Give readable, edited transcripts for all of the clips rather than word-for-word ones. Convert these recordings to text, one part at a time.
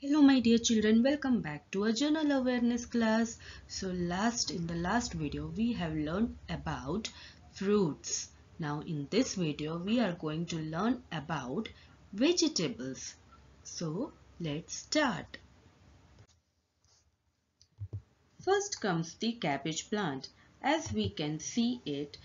Hello my dear children, welcome back to a journal awareness class. So in the last video we have learned about fruits. Now in this video we are going to learn about vegetables. So let's start. First comes the cabbage plant. As we can see it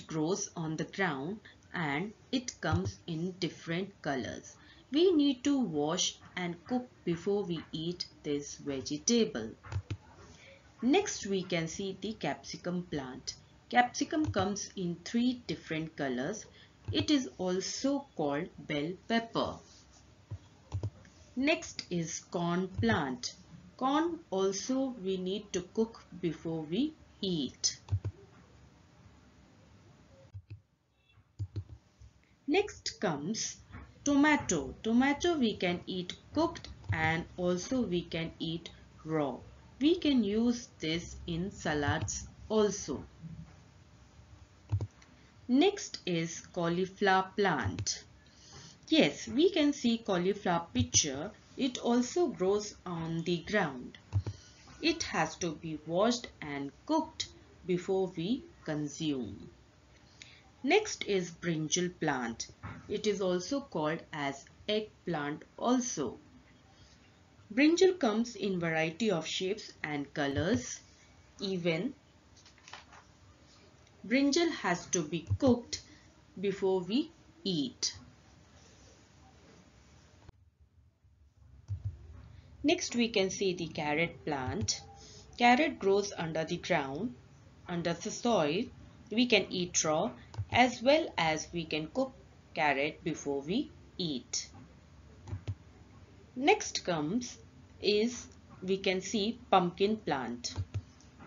grows on the ground and it comes in different colors. We need to wash and cook before we eat this vegetable. Next we can see the capsicum plant. Capsicum comes in 3 different colors. It is also called bell pepper. Next is corn plant. Corn also we need to cook before we eat. Next comes tomato. Tomato we can eat cooked and also we can eat raw. We can use this in salads also. Next is cauliflower plant. Yes, we can see cauliflower picture. It also grows on the ground. It has to be washed and cooked before we consume. Next is brinjal plant. It is also called as eggplant also. Brinjal comes in variety of shapes and colors. Even brinjal has to be cooked before we eat. Next we can see the carrot plant. Carrot grows under the ground, under the soil. We can eat raw as well as we can cook carrot before we eat. Next comes is we can see pumpkin plant.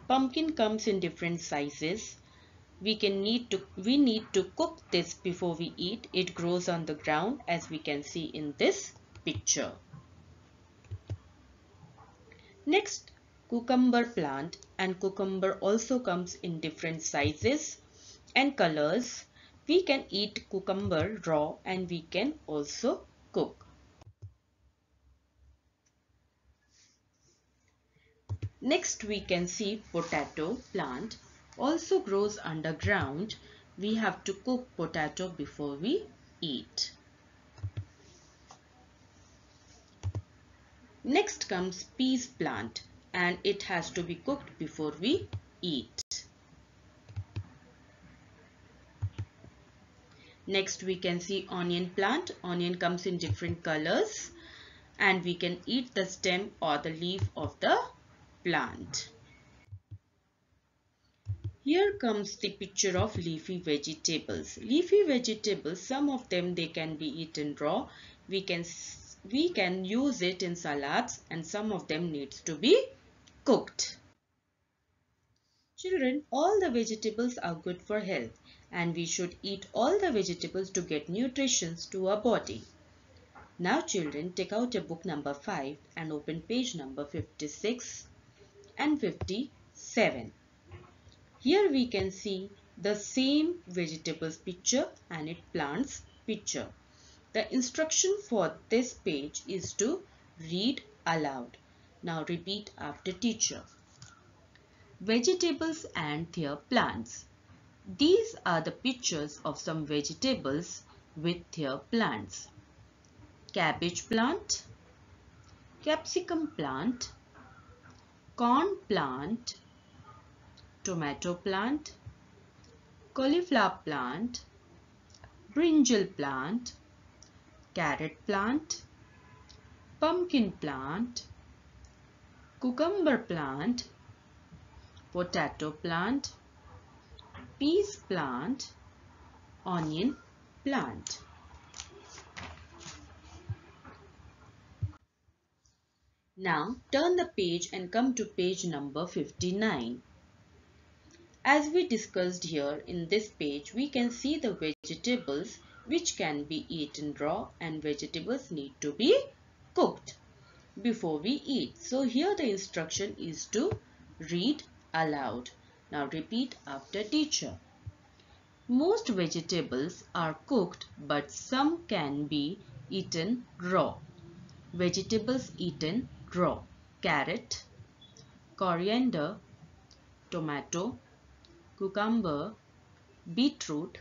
Pumpkin comes in different sizes. We need to cook this before we eat. It grows on the ground as we can see in this picture. Next, cucumber plant, and cucumber also comes in different sizes and colors. We can eat cucumber raw and we can also cook. Next we can see potato plant, also grows underground. We have to cook potato before we eat. Next comes peas plant and it has to be cooked before we eat. Next we can see onion plant. Onion comes in different colors and we can eat the stem or the leaf of the plant. Here comes the picture of leafy vegetables. Leafy vegetables, some of them they can be eaten raw. We can use it in salads and some of them needs to be cooked. Children, all the vegetables are good for health and we should eat all the vegetables to get nutrition to our body. Now children, take out a book number 5 and open page number 56 and 57. Here we can see the same vegetables picture and its plants picture. The instruction for this page is to read aloud. Now repeat after teacher. Vegetables and their plants. These are the pictures of some vegetables with their plants. Cabbage plant, capsicum plant, corn plant, tomato plant, cauliflower plant, brinjal plant, carrot plant, pumpkin plant, cucumber plant, potato plant, peas plant, onion plant. Now turn the page and come to page number 59. As we discussed here in this page, we can see the vegetables which can be eaten raw and vegetables need to be cooked before we eat. So here the instruction is to read aloud. Now repeat after teacher. Most vegetables are cooked but some can be eaten raw. Vegetables eaten raw: carrot, coriander, tomato, cucumber, beetroot,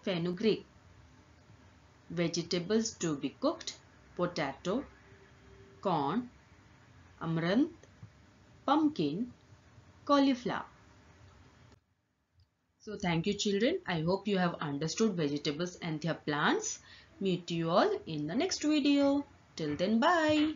fenugreek. Vegetables to be cooked: potato, corn, amaranth, pumpkin, cauliflower. So thank you children. I hope you have understood vegetables and their plants. Meet you all in the next video. Till then, bye.